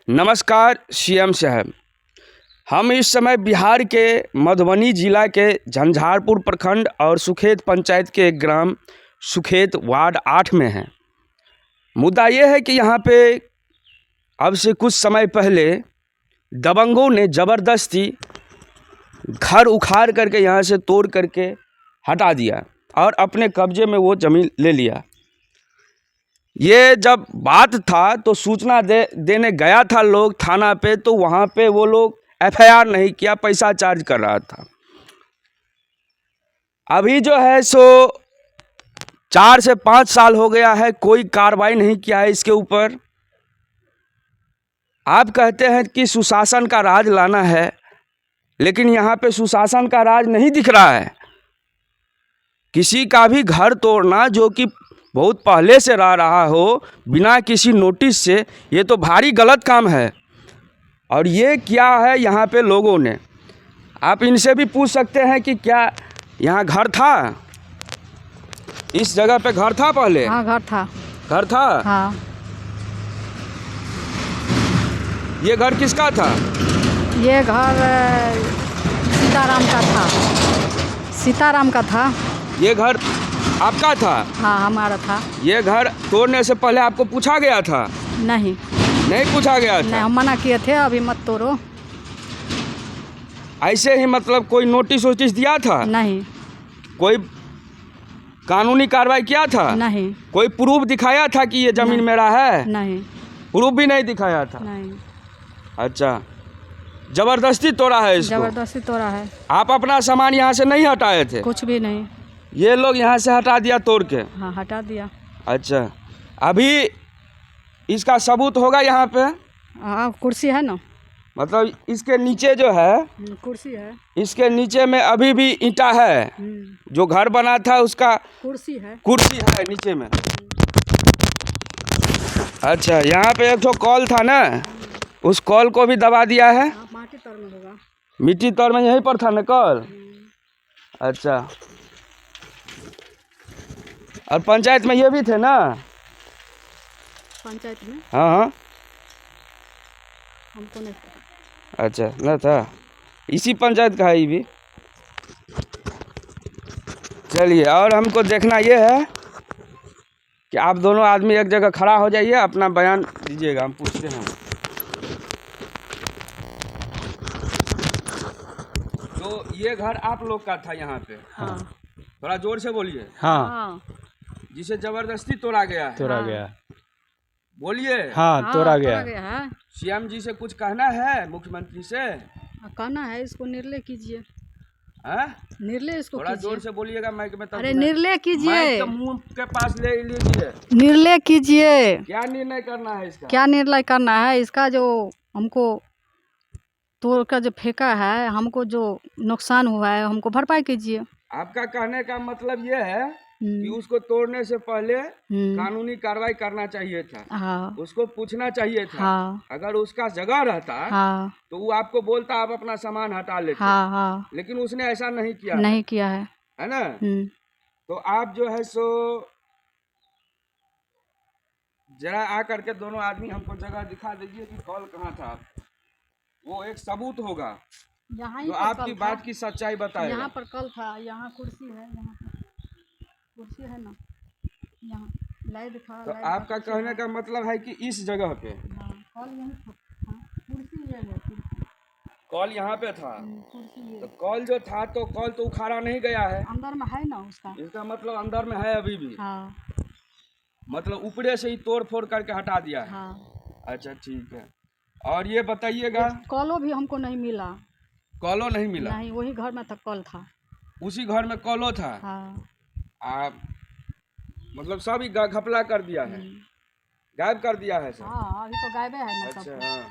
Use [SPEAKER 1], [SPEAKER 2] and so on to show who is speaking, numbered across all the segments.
[SPEAKER 1] नमस्कार सीएम साहब। हम इस समय बिहार के मधुबनी जिला के झंझारपुर प्रखंड और सुखेत पंचायत के ग्राम सुखेत वार्ड 8 में हैं। मुद्दा ये है कि यहाँ पे अब से कुछ समय पहले दबंगों ने ज़बरदस्ती घर उखाड़ करके यहाँ से तोड़ करके हटा दिया और अपने कब्जे में वो ज़मीन ले लिया। ये जब बात था तो सूचना देने गया था लोग थाना पे, तो वहाँ पे वो लोग एफआईआर नहीं किया, पैसा चार्ज कर रहा था। अभी जो है सो 4 से 5 साल हो गया है, कोई कार्रवाई नहीं किया है इसके ऊपर। आप कहते हैं कि सुशासन का राज लाना है, लेकिन यहाँ पे सुशासन का राज नहीं दिख रहा है। किसी का भी घर तोड़ना जो कि बहुत पहले से रहा हो बिना किसी नोटिस से, ये तो भारी गलत काम है। और ये क्या है यहाँ पे लोगों ने, आप इनसे भी पूछ सकते हैं कि क्या यहाँ घर था, इस जगह पे घर था पहले?
[SPEAKER 2] हाँ, घर था।
[SPEAKER 1] घर था?
[SPEAKER 2] हाँ।
[SPEAKER 1] ये घर किसका था?
[SPEAKER 2] ये घर सीताराम का था। सीताराम का था।
[SPEAKER 1] ये घर आपका था?
[SPEAKER 2] हाँ, हमारा था।
[SPEAKER 1] ये घर तोड़ने से पहले आपको पूछा गया था?
[SPEAKER 2] नहीं
[SPEAKER 1] पूछा गया था?
[SPEAKER 2] नहीं, हम मना किए थे अभी मत तोड़ो।
[SPEAKER 1] ऐसे ही मतलब कोई नोटिस वोटिस दिया था?
[SPEAKER 2] नहीं।
[SPEAKER 1] कोई कानूनी कार्रवाई किया था?
[SPEAKER 2] नहीं।
[SPEAKER 1] कोई प्रूफ दिखाया था कि ये जमीन मेरा है?
[SPEAKER 2] नहीं।
[SPEAKER 1] प्रूफ भी नहीं दिखाया था?
[SPEAKER 2] नहीं।
[SPEAKER 1] अच्छा, जबरदस्ती तोड़ा है इसको?
[SPEAKER 2] जबरदस्ती तोड़ा है।
[SPEAKER 1] आप अपना सामान यहाँ से नहीं हटाए थे?
[SPEAKER 2] कुछ भी नहीं।
[SPEAKER 1] ये लोग यहाँ से हटा दिया तोड़ के?
[SPEAKER 2] हाँ, हटा दिया।
[SPEAKER 1] अच्छा, अभी इसका सबूत होगा यहाँ पे?
[SPEAKER 2] हाँ, कुर्सी है ना।
[SPEAKER 1] मतलब इसके नीचे जो है,
[SPEAKER 2] कुर्सी है।
[SPEAKER 1] इसके नीचे में अभी भी ईंटा है, जो घर बना था उसका
[SPEAKER 2] कुर्सी है
[SPEAKER 1] नीचे में। अच्छा, यहाँ पे एक तो कॉल था ना, उस कॉल को भी दबा दिया है?
[SPEAKER 2] माटी तोड़ में होगा।
[SPEAKER 1] मिट्टी तोड़ में यहीं पर था ना कॉल? अच्छा, और पंचायत में ये भी थे ना?
[SPEAKER 2] पंचायत में?
[SPEAKER 1] हाँ हाँ।
[SPEAKER 2] हमको नहीं पता।
[SPEAKER 1] अच्छा, ना था, इसी पंचायत का है ये भी। चलिए, और हमको देखना ये है कि आप दोनों आदमी एक जगह खड़ा हो जाइए, अपना बयान दीजिएगा, हम पूछते हैं। तो ये घर आप लोग का था यहाँ पे?
[SPEAKER 2] हाँ।
[SPEAKER 1] थोड़ा जोर से बोलिए।
[SPEAKER 2] हाँ।
[SPEAKER 1] जिसे जबरदस्ती तोड़ा गया है?
[SPEAKER 2] तोड़ा गया।
[SPEAKER 1] बोलिए।
[SPEAKER 2] हाँ, तोड़ा गया है।
[SPEAKER 1] सीएम जी से कुछ कहना है, मुख्यमंत्री से?
[SPEAKER 2] कहना है इसको निर्णय कीजिए।
[SPEAKER 1] निर्णय इसको थोड़ा जोर से बोलिएगा माइक में।
[SPEAKER 2] अरे निर्णय कीजिए,
[SPEAKER 1] माइक तो मुंह के पास ले लीजिए।
[SPEAKER 2] निर्णय कीजिए।
[SPEAKER 1] क्या निर्णय करना है इसका?
[SPEAKER 2] क्या निर्णय करना है इसका? जो हमको तोड़ कर जो फेंका है, हमको जो नुकसान हुआ है, हमको भरपाई कीजिए।
[SPEAKER 1] आपका कहने का मतलब ये है कि उसको तोड़ने से पहले कानूनी कार्रवाई करना चाहिए था।
[SPEAKER 2] हाँ।
[SPEAKER 1] उसको पूछना चाहिए था।
[SPEAKER 2] हाँ।
[SPEAKER 1] अगर उसका जगह रहता
[SPEAKER 2] हाँ।
[SPEAKER 1] तो वो आपको बोलता, आप अपना सामान हटा लेते।
[SPEAKER 2] हाँ। हाँ।
[SPEAKER 1] लेकिन उसने ऐसा नहीं किया।
[SPEAKER 2] नहीं किया है
[SPEAKER 1] ना? तो आप जो है सो जरा आ करके दोनों आदमी हमको जगह दिखा दीजिए कि कॉल कहाँ था। वो एक सबूत होगा जो आपकी बात की सच्चाई बताएगा।
[SPEAKER 2] यहाँ पर कल था, यहाँ कुर्सी है, यहाँ कुर्सी है ना, यहाँ लाइट दिखा।
[SPEAKER 1] तो आपका कहने का मतलब है कि इस जगह पे
[SPEAKER 2] कॉल यहीं था। कुर्सी ये है,
[SPEAKER 1] कॉल यहाँ पे था। तो कॉल जो था, तो कॉल तो उखाड़ा नहीं गया है,
[SPEAKER 2] अंदर में है ना उसका।
[SPEAKER 1] इसका मतलब अंदर में है अभी भी।
[SPEAKER 2] हाँ।
[SPEAKER 1] मतलब ऊपरे से ही तोड़ फोड़ करके हटा दिया है।
[SPEAKER 2] हाँ।
[SPEAKER 1] अच्छा, ठीक है। और ये बताइएगा,
[SPEAKER 2] कॉलो भी हमको नहीं मिला।
[SPEAKER 1] कॉलो नहीं मिला?
[SPEAKER 2] नहीं, वही घर में था कॉल था।
[SPEAKER 1] उसी घर में कॉलो था?
[SPEAKER 2] हाँ।
[SPEAKER 1] मतलब सब ही घपला कर दिया है, गायब कर दिया है सब?
[SPEAKER 2] हाँ, अभी तो गायब है ना।
[SPEAKER 1] अच्छा, हाँ,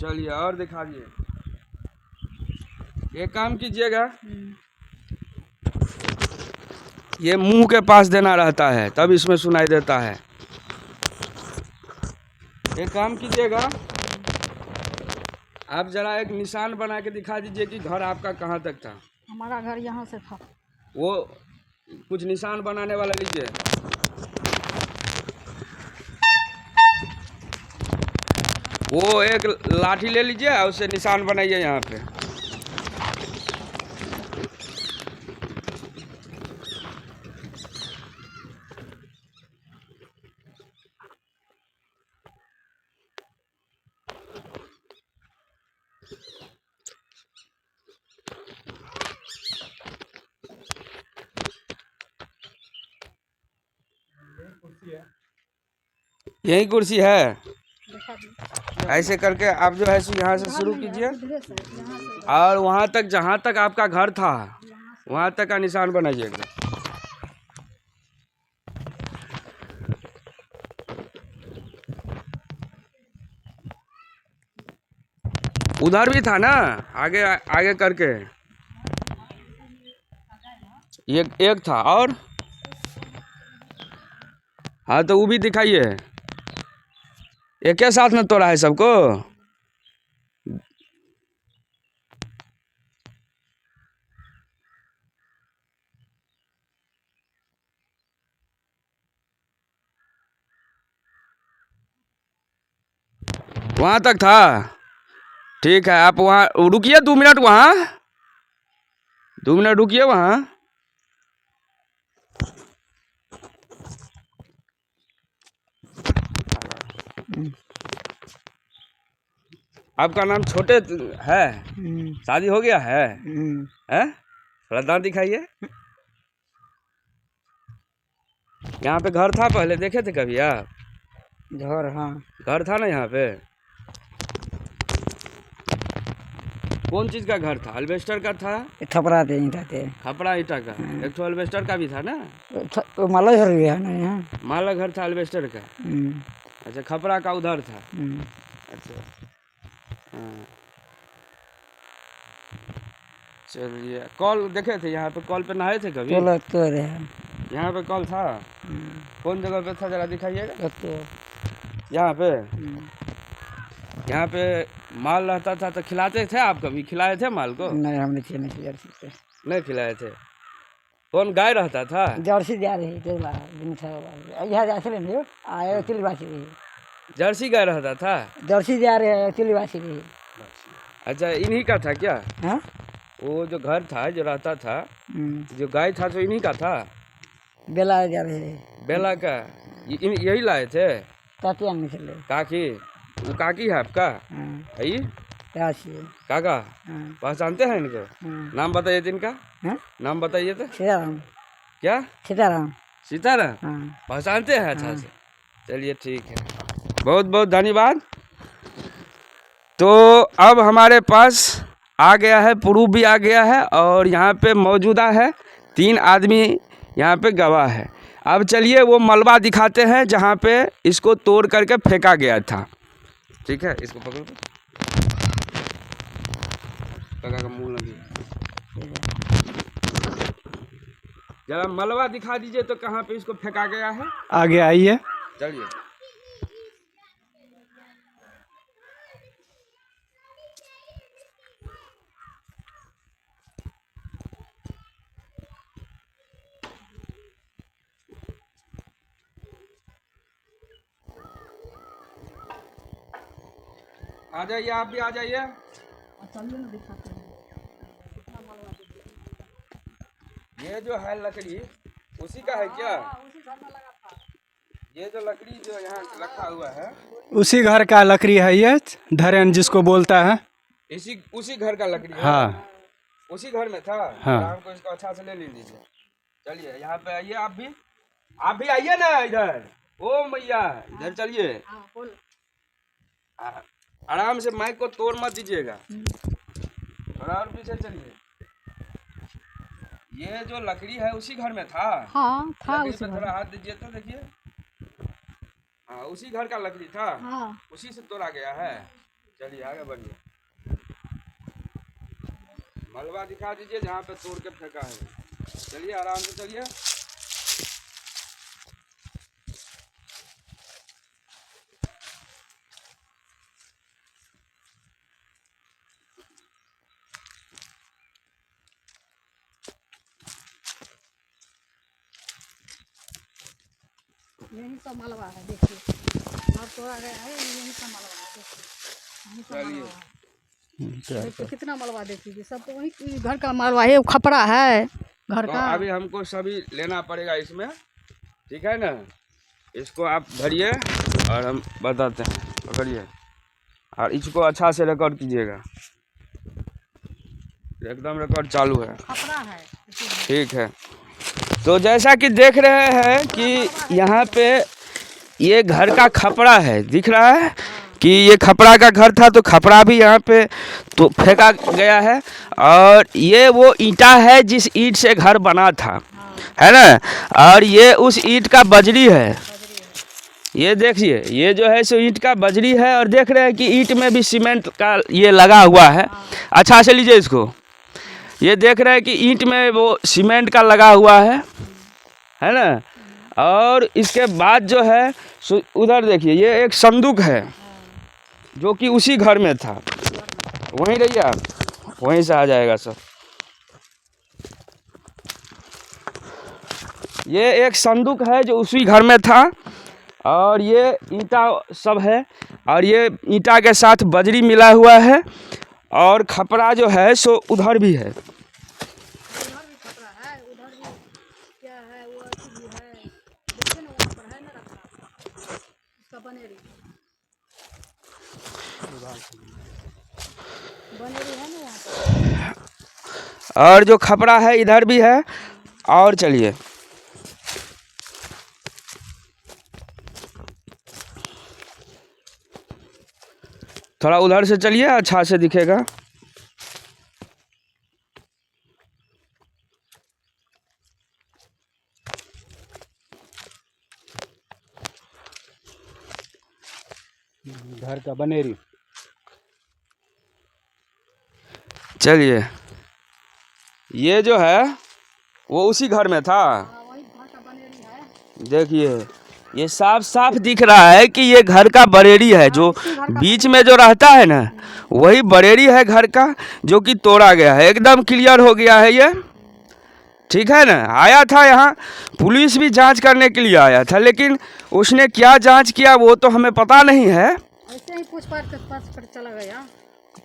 [SPEAKER 1] चलिए और दिखा दिए। एक काम कीजिएगा, ये मुंह के पास देना रहता है तब इसमें सुनाई देता है। एक काम कीजिएगा, आप जरा एक निशान बना के दिखा दीजिए कि घर आपका कहाँ तक था।
[SPEAKER 2] हमारा घर यहाँ से था।
[SPEAKER 1] वो कुछ निशान बनाने वाला लीजिए। वो एक लाठी ले लीजिए और उससे निशान बनाइए यहाँ पे। यही कुर्सी है। ऐसे करके आप जो है सो यहाँ से शुरू कीजिए और वहाँ तक जहाँ तक आपका घर था वहाँ तक का निशान बनाइएगा। उधर भी था ना, आगे आगे करके ये एक था और हाँ तो वो भी दिखाइए। एक के साथ में तोड़ा है सबको। वहाँ तक था, ठीक है। आप वहाँ रुकिए 2 मिनट, वहाँ 2 मिनट रुकिए वहाँ। आपका नाम छोटे है, शादी हो गया है? थोड़ा दांत दिखाइए। यहाँ पे घर था पहले, देखे थे कभी आप?
[SPEAKER 3] घर, हाँ
[SPEAKER 1] घर था ना यहाँ पे। कौन चीज का घर था? अल्बेस्टर का था?
[SPEAKER 3] थपड़ा थे ईंटा थे।
[SPEAKER 1] खपड़ा ईटा का। एक तो अल्बेस्टर का भी था ना।
[SPEAKER 3] तो माला घर भी है ना यहाँ।
[SPEAKER 1] माला घर था अल्बेस्टर का। अच्छा, खपड़ा का उधर था। अच्छा हाँ, चलिए। कॉल देखे थे यहाँ पे? कॉल पे नहाए थे कभी?
[SPEAKER 3] तो
[SPEAKER 1] यहाँ पे कॉल था? कौन जगह पे था जरा दिखाइएगा।
[SPEAKER 3] तो
[SPEAKER 1] यहाँ पे, यहाँ पे माल रहता था तो खिलाते थे आप? कभी खिलाए थे माल को?
[SPEAKER 3] नहीं, हम नहीं
[SPEAKER 1] नहीं खिलाए थे। कौन गाय रहता था?
[SPEAKER 3] जर्सी जा रही है यहाँ जा रही आए चली बासी रही।
[SPEAKER 1] जर्सी गाय रहता था?
[SPEAKER 3] जर्सी जा रहे हैं चली बासी रही।
[SPEAKER 1] अच्छा, इन्हीं का था क्या?
[SPEAKER 3] हाँ,
[SPEAKER 1] वो जो घर था जो रहता था, जो गाय था तो इन्हीं का था?
[SPEAKER 3] बेला जा रहे हैं।
[SPEAKER 1] बेला का यही लाए थे?
[SPEAKER 3] काकी आने चले।
[SPEAKER 1] काकी? वो काकी है आपका? है काका? पहचानते हैं इनको? नाम बताइए तो इनका। नाम बताइए तो।
[SPEAKER 3] सीताराम।
[SPEAKER 1] क्या?
[SPEAKER 3] सीताराम।
[SPEAKER 1] सीताराम? पहचानते हैं अच्छा से? चलिए ठीक है, बहुत बहुत धन्यवाद। तो अब हमारे पास आ गया है, प्रूफ भी आ गया है और यहाँ पे मौजूदा है 3 आदमी यहाँ पे गवाह है। अब चलिए वो मलबा दिखाते हैं जहाँ पे इसको तोड़ करके फेंका गया था। ठीक है, इसको पकड़ो। काका का मुंह लगी। जरा मलबा दिखा दीजिए तो कहाँ पे इसको फेंका गया है।
[SPEAKER 4] आगे आइए।
[SPEAKER 1] चलिए। आ जाइए, आप भी आ जाइए। ये जो है लकड़ी उसी का है क्या? ये जो लकड़ी जो यहाँ रखा हुआ है
[SPEAKER 4] उसी घर का लकड़ी है ये, धरेन जिसको बोलता है।
[SPEAKER 1] उसी घर का लकड़ी है?
[SPEAKER 4] हाँ,
[SPEAKER 1] उसी घर में था।
[SPEAKER 4] हाँ।
[SPEAKER 1] हमको इसको अच्छा से ले लीजिए। चलिए यहाँ पे आइए, आप भी आइए ना इधर। ओ मैया, इधर चलिए। आराम से, माइक को तोड़ मत दीजिएगा। और पीछे चलिए। ये जो लकड़ी है उसी घर में था?
[SPEAKER 2] हाँ था।
[SPEAKER 1] लकड़ी पे थोड़ा हाथ दीजिए तो देखिए। हाँ, उसी घर का लकड़ी था।
[SPEAKER 2] हाँ।
[SPEAKER 1] उसी से तोड़ा गया है। चलिए आगे बढ़िए। मलबा दिखा दीजिए जहाँ पे तोड़ के फेंका है। चलिए आराम से चलिए।
[SPEAKER 2] यही तो मलबा है, देखिए। अब तोड़ा गया है, यही तो मलबा है, देखिए। देखिए कितना मलबा देखिए, सब तो वही घर का मलबा है, खपड़ा है घर
[SPEAKER 1] तो
[SPEAKER 2] का।
[SPEAKER 1] अभी हमको सभी लेना पड़ेगा इसमें, ठीक है ना। इसको आप धरिए और हम बताते हैं, पकड़िए और इसको अच्छा से रिकॉर्ड कीजिएगा, एकदम रिकॉर्ड चालू है,
[SPEAKER 2] खपड़ा है।
[SPEAKER 1] ठीक है। तो जैसा कि देख रहे हैं कि यहाँ पे ये घर का खपड़ा है, दिख रहा है कि ये खपड़ा का घर था, तो खपड़ा भी यहाँ पे तो फेंका गया है। और ये वो ईंटा है जिस ईंट से घर बना था, है ना। और ये उस ईंट का बजरी है, ये देखिए, ये जो है सो ईंट का बजरी है। और देख रहे हैं कि ईंट में भी सीमेंट का ये लगा हुआ है। अच्छा से लीजिए इसको, ये देख रहे हैं कि ईंट में वो सीमेंट का लगा हुआ है ना। और इसके बाद जो है सो उधर देखिए, ये एक संदूक है जो कि उसी घर में था। वहीं रहिए आप, वहीं से आ जाएगा सब। ये एक संदूक है जो उसी घर में था। और ये ईंटा सब है, और ये ईंटा के साथ बजरी मिला हुआ है। और खपड़ा जो है सो उधर भी है। और जो खपड़ा है इधर भी है। और चलिए, थोड़ा उधर से चलिए, अच्छा से दिखेगा।
[SPEAKER 4] घर का बनेरी।
[SPEAKER 1] चलिए, ये जो है वो उसी घर में था। देखिए, ये साफ साफ दिख रहा है कि ये घर का बरेड़ी है, जो बीच में जो रहता है ना, वही बरेड़ी है घर का, जो कि तोड़ा गया है। एकदम क्लियर हो गया है ये, ठीक है ना। आया था यहाँ, पुलिस भी जांच करने के लिए आया था, लेकिन उसने क्या जांच किया वो तो हमें पता नहीं है।
[SPEAKER 2] ऐसे ही पूछताछ के पास पर चला गया,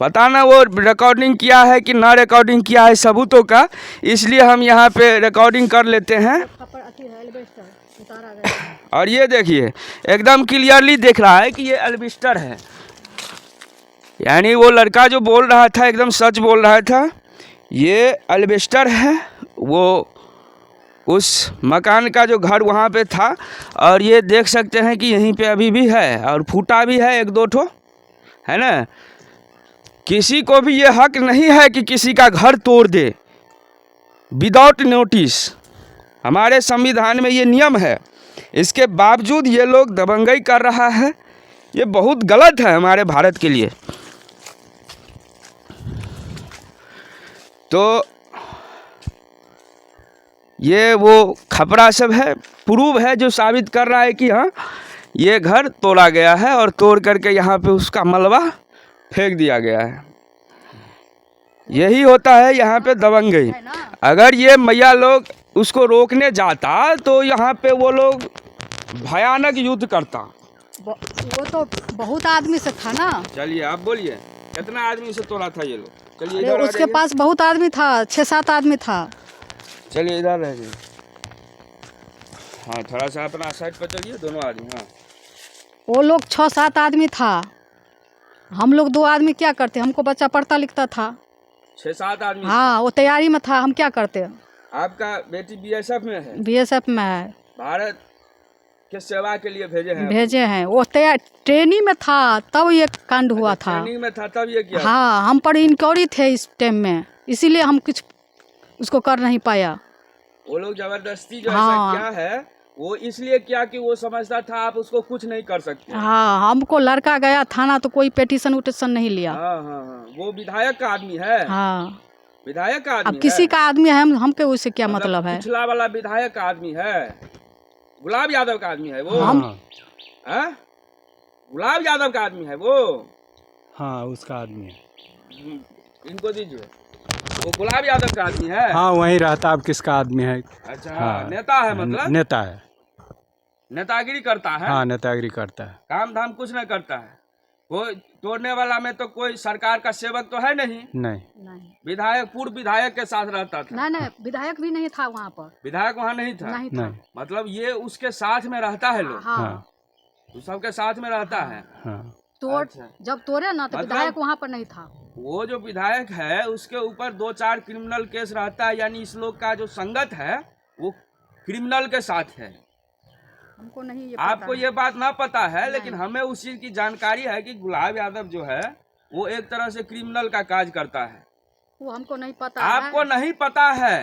[SPEAKER 1] पता ना वो रिकॉर्डिंग किया है कि ना रिकॉर्डिंग किया है सबूतों का, इसलिए हम यहाँ पे रिकॉर्डिंग कर लेते हैं। और ये देखिए, एकदम क्लियरली दिख रहा है कि ये एल्बिस्टर है। यानी वो लड़का जो बोल रहा था एकदम सच बोल रहा था, ये एल्बिस्टर है। वो उस मकान का जो घर वहाँ पे था। और ये देख सकते हैं कि यहीं पे अभी भी है, और फूटा भी है एक दो ठो, है ना। किसी को भी ये हक नहीं है कि किसी का घर तोड़ दे विदाउट नोटिस। हमारे संविधान में ये नियम है, इसके बावजूद ये लोग दबंगई कर रहा है। ये बहुत गलत है हमारे भारत के लिए। तो ये वो खपड़ा सब है, प्रूव है, जो साबित कर रहा है कि हाँ ये घर तोड़ा गया है और तोड़ करके यहाँ पे उसका मलबा फेंक दिया गया है। यही होता है यहाँ पे दबंगई। अगर ये मैया लोग उसको रोकने जाता तो यहाँ पे वो लोग भयानक युद्ध करता।
[SPEAKER 2] वो तो बहुत आदमी से था ना।
[SPEAKER 1] चलिए आप बोलिए, कितना आदमी से तोड़ा था ये लोग? चलिए
[SPEAKER 2] अरे
[SPEAKER 1] इधर आ
[SPEAKER 2] उसके
[SPEAKER 1] जाइए।
[SPEAKER 2] पास बहुत आदमी था, 6-7 आदमी था।
[SPEAKER 1] चलिए इधर रहिए। हाँ, थोड़ा सा अपना साइड पर चलिए, दोनों आदमी। हाँ,
[SPEAKER 2] वो लोग 6-7 आदमी था, हम लोग 2 आदमी क्या करते, हमको बच्चा पढ़ता लिखता था।
[SPEAKER 1] 6-7 आदमी।
[SPEAKER 2] हाँ, वो तैयारी में था, हम क्या करते।
[SPEAKER 1] आपका बेटी बीएसएफ में है?
[SPEAKER 2] बीएसएफ में है।
[SPEAKER 1] भारत के सेवा के लिए भेजे
[SPEAKER 2] हैं। वो ट्रेनिंग में था तब ये कांड हुआ था।
[SPEAKER 1] ट्रेनिंग में था तब ये किया?
[SPEAKER 2] हाँ, हम पर इंक्वायरी थे इस टाइम में, इसीलिए हम कुछ उसको कर नहीं पाया।
[SPEAKER 1] वो लोग जबरदस्ती जो
[SPEAKER 2] हाँ।
[SPEAKER 1] ऐसा किया है, वो इसलिए किया कि वो समझता था आप उसको कुछ नहीं कर सकते।
[SPEAKER 2] हाँ, हमको लड़का गया थाना तो कोई पेटिशन उटिशन नहीं लिया।
[SPEAKER 1] हाँ हाँ हाँ, वो विधायक का आदमी है।
[SPEAKER 2] हाँ,
[SPEAKER 1] विधायक का आदमी
[SPEAKER 2] अब किसी
[SPEAKER 1] है।
[SPEAKER 2] का आदमी है, हमके उससे क्या मतलब है।
[SPEAKER 1] पिछला वाला विधायक का आदमी है, गुलाब यादव का आदमी है वो।
[SPEAKER 2] हम
[SPEAKER 1] हाँ? गुलाब यादव का आदमी है वो।
[SPEAKER 4] हाँ, उसका आदमी है।
[SPEAKER 1] इनको दीजिए, वो गुलाब यादव का आदमी है।
[SPEAKER 4] हाँ, वहीं रहता। अब किसका आदमी है?
[SPEAKER 1] अच्छा,
[SPEAKER 4] हाँ,
[SPEAKER 1] नेता है, मतलब
[SPEAKER 4] नेता है।
[SPEAKER 1] नेतागिरी करता है।
[SPEAKER 4] हाँ, नेतागिरी करता है।
[SPEAKER 1] काम धाम कुछ नहीं करता है। कोई तोड़ने वाला में तो कोई सरकार का सेवक तो है नहीं,
[SPEAKER 4] नहीं।
[SPEAKER 2] नहीं
[SPEAKER 1] विधायक पूर्व विधायक के साथ रहता था।
[SPEAKER 2] नहीं नहीं विधायक भी नहीं था वहाँ पर,
[SPEAKER 1] विधायक वहाँ नहीं था।
[SPEAKER 2] नहीं था।
[SPEAKER 4] नहीं।
[SPEAKER 1] मतलब ये उसके साथ में रहता है लोग,
[SPEAKER 2] हाँ
[SPEAKER 4] हाँ
[SPEAKER 1] तो सबके साथ में रहता है।
[SPEAKER 4] हाँ
[SPEAKER 2] तोड़
[SPEAKER 1] अच्छा।
[SPEAKER 2] जब तोड़े ना तो
[SPEAKER 1] मतलब-
[SPEAKER 2] विधायक वहाँ पर नहीं था।
[SPEAKER 1] वो जो विधायक है उसके ऊपर 2-4 क्रिमिनल केस रहता है, यानी इस लोग का जो संगत है वो क्रिमिनल के साथ है।
[SPEAKER 2] हमको नहीं ये पता
[SPEAKER 1] आपको
[SPEAKER 2] है।
[SPEAKER 1] ये बात ना पता है,
[SPEAKER 2] नहीं।
[SPEAKER 1] लेकिन हमें उस चीज की जानकारी है कि गुलाब यादव जो है वो एक तरह से क्रिमिनल का काज करता है।
[SPEAKER 2] वो हमको नहीं पता
[SPEAKER 1] आपको नहीं पता है,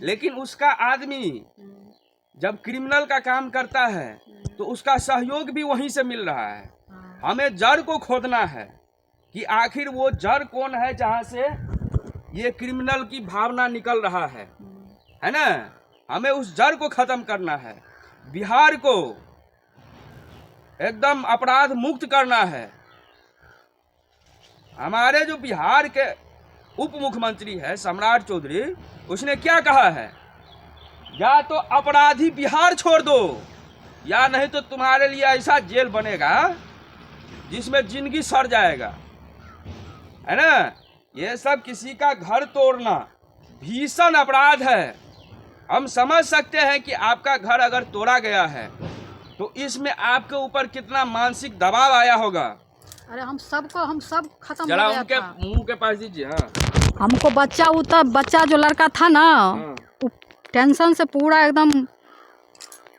[SPEAKER 1] लेकिन उसका आदमी
[SPEAKER 2] है।
[SPEAKER 1] जब क्रिमिनल का काम करता है तो उसका सहयोग भी वहीं से मिल रहा है।
[SPEAKER 2] हाँ।
[SPEAKER 1] हमें जड़ को खोदना है कि आखिर वो जड़ कौन है जहाँ से ये क्रिमिनल की भावना निकल रहा है ना। हमें उस जड़ को खत्म करना है, बिहार को एकदम अपराध मुक्त करना है। हमारे जो बिहार के उप मुख्यमंत्री है सम्राट चौधरी, उसने क्या कहा है, या तो अपराधी बिहार छोड़ दो या नहीं तो तुम्हारे लिए ऐसा जेल बनेगा जिसमें जिंदगी सड़ जाएगा, है ना। ये सब किसी का घर तोड़ना भीषण अपराध है। हम समझ सकते हैं कि आपका घर अगर तोड़ा गया है तो इसमें आपके ऊपर कितना मानसिक दबाव आया होगा।
[SPEAKER 2] अरे हम सब खत्म हो
[SPEAKER 1] जरा
[SPEAKER 2] गया
[SPEAKER 1] उनके
[SPEAKER 2] था।
[SPEAKER 1] मुंह के पास दीजिए। हाँ
[SPEAKER 2] हमको बच्चा जो लड़का था ना,
[SPEAKER 1] हाँ।
[SPEAKER 2] वो टेंशन से पूरा एकदम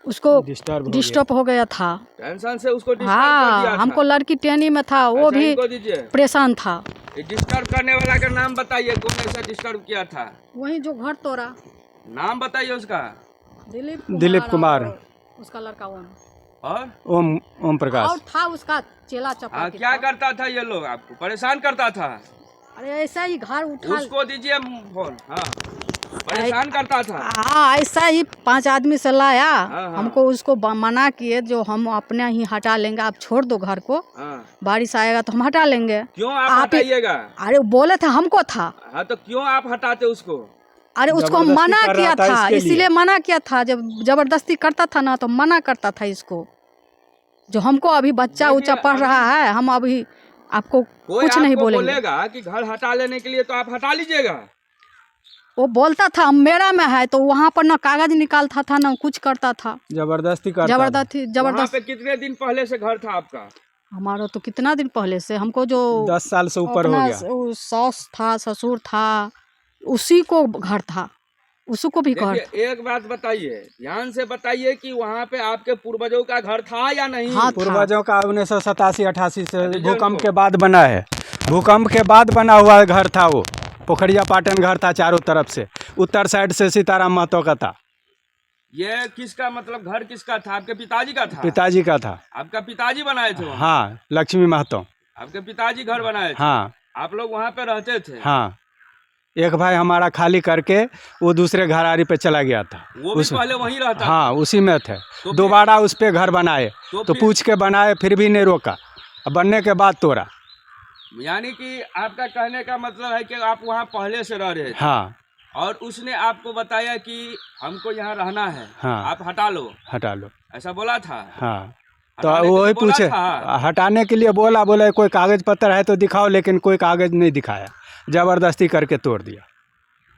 [SPEAKER 2] उसको
[SPEAKER 4] डिस्टर्ब
[SPEAKER 2] डिस्टर्ब हो गया था।
[SPEAKER 1] टेंशन से उसको डिस्टर्ब कर दिया
[SPEAKER 2] हाँ
[SPEAKER 1] था।
[SPEAKER 2] हमको लड़की ट्रेनी में था, वो
[SPEAKER 1] अच्छा,
[SPEAKER 2] भी
[SPEAKER 1] इनको दीजिए।
[SPEAKER 2] परेशान था।
[SPEAKER 1] ये डिस्टर्ब करने वाला का नाम बताइए, कौन ऐसा डिस्टर्ब किया था,
[SPEAKER 2] वही जो घर तोड़ा
[SPEAKER 1] नाम बताइए उसका।
[SPEAKER 4] दिलीप कुमार।
[SPEAKER 2] और उसका लड़का ओम,
[SPEAKER 1] और
[SPEAKER 4] ओम
[SPEAKER 2] और
[SPEAKER 4] प्रकाश।
[SPEAKER 2] था उसका चेला
[SPEAKER 1] हाँ,
[SPEAKER 2] चपाटी
[SPEAKER 1] क्या
[SPEAKER 2] था।
[SPEAKER 1] करता था ये लोग, आपको परेशान करता था।
[SPEAKER 2] अरे ऐसा ही घर उठा,
[SPEAKER 1] उसको दीजिए फोन। हाँ, परेशान करता था।
[SPEAKER 2] हाँ ऐसा ही 5 आदमी से लाया।
[SPEAKER 1] हाँ।
[SPEAKER 2] हमको उसको मना किए, जो हम अपने ही हटा लेंगे, आप छोड़ दो घर को,
[SPEAKER 1] हाँ।
[SPEAKER 2] बारिश आएगा तो हम हटा लेंगे।
[SPEAKER 1] क्यों आप
[SPEAKER 2] आप ही-
[SPEAKER 1] हटाइएगा?
[SPEAKER 2] अरे बोले थे, हमको था।
[SPEAKER 1] हाँ, तो क्यों आप हटाते उसको?
[SPEAKER 2] अरे उसको
[SPEAKER 4] जबरदस्ती
[SPEAKER 2] मना
[SPEAKER 4] कर
[SPEAKER 2] किया
[SPEAKER 4] रहा था
[SPEAKER 2] था,
[SPEAKER 4] इसके लिए।
[SPEAKER 2] इसीलिए मना किया था। जब जबरदस्ती करता था ना तो मना करता था इसको। जो हमको अभी बच्चा
[SPEAKER 1] देखिए,
[SPEAKER 2] ऊंचा पढ़ रहा है, हम अभी आपको
[SPEAKER 1] कोई
[SPEAKER 2] कुछ नहीं
[SPEAKER 1] आपको
[SPEAKER 2] बोलेंगे।
[SPEAKER 1] बोलेगा कि घर हटा लेने के लिए तो आप हटा लीजिएगा।
[SPEAKER 2] वो बोलता था मेरा में है, तो वहाँ पर ना कागज निकालता था ना कुछ करता था।
[SPEAKER 4] जबरदस्ती करता था।
[SPEAKER 1] वहाँ
[SPEAKER 2] जबरदस्त।
[SPEAKER 1] पे कितने दिन पहले से घर था आपका?
[SPEAKER 2] हमारा तो कितना दिन पहले से, हमको जो
[SPEAKER 4] 10 साल से ऊपर हो
[SPEAKER 2] अपना
[SPEAKER 4] गया।
[SPEAKER 2] सास था, ससुर था, उसी को घर था, उसी को भी घर था।
[SPEAKER 1] देखिए, एक बात बताइए, ध्यान से बताइए कि वहाँ पे आपके पूर्वजों का घर था या नहीं?
[SPEAKER 2] हाँ, था।
[SPEAKER 4] पूर्वजों का 1987-88 से
[SPEAKER 1] दीजिए
[SPEAKER 4] भूकंप
[SPEAKER 1] उनको।
[SPEAKER 4] के बाद बना है। भूकंप के बाद बना हुआ घर था वो। पोखरिया पाटन घर था चारों तरफ से। उत्तर साइड से सीताराम महतो का था।
[SPEAKER 1] ये किसका, मतलब घर किसका था? आपके पिताजी का था?
[SPEAKER 4] पिताजी का था।
[SPEAKER 1] आपका पिताजी बनाए थे वहाँ?
[SPEAKER 4] हाँ, लक्ष्मी महतो।
[SPEAKER 1] आपके पिताजी घर बनाए थे?
[SPEAKER 4] हाँ
[SPEAKER 1] आप लोग वहाँ पे रहते थे?
[SPEAKER 4] हाँ। एक भाई हमारा खाली करके वो दूसरे घरारी पे चला गया था।
[SPEAKER 1] वो भी पहले वहीं रहता?
[SPEAKER 4] हाँ, उसी में थे।
[SPEAKER 1] तो
[SPEAKER 4] दोबारा उस पे घर बनाए
[SPEAKER 1] तो
[SPEAKER 4] तो
[SPEAKER 1] फिर-
[SPEAKER 4] पूछ के बनाए, फिर भी नहीं रोका। अब बनने के बाद तोड़ा।
[SPEAKER 1] यानी कि आपका कहने का मतलब है कि आप वहाँ पहले से रह रहे थे
[SPEAKER 4] हाँ
[SPEAKER 1] और उसने आपको बताया कि हमको यहाँ रहना है,
[SPEAKER 4] हाँ।
[SPEAKER 1] आप हटा लो,
[SPEAKER 4] हटा लो।
[SPEAKER 1] ऐसा बोला था?
[SPEAKER 4] हाँ, तो
[SPEAKER 1] हटाने के
[SPEAKER 4] वही
[SPEAKER 1] लिए बोला
[SPEAKER 4] पूछे
[SPEAKER 1] था?
[SPEAKER 4] हटाने के लिए बोला कोई कागज पत्र है तो दिखाओ, लेकिन कोई कागज नहीं दिखाया। जबरदस्ती करके तोड़ दिया।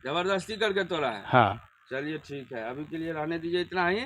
[SPEAKER 1] जबरदस्ती करके तोड़ा है?
[SPEAKER 4] हाँ।
[SPEAKER 1] चलिए ठीक है, अभी के लिए रहने दीजिए इतना ही।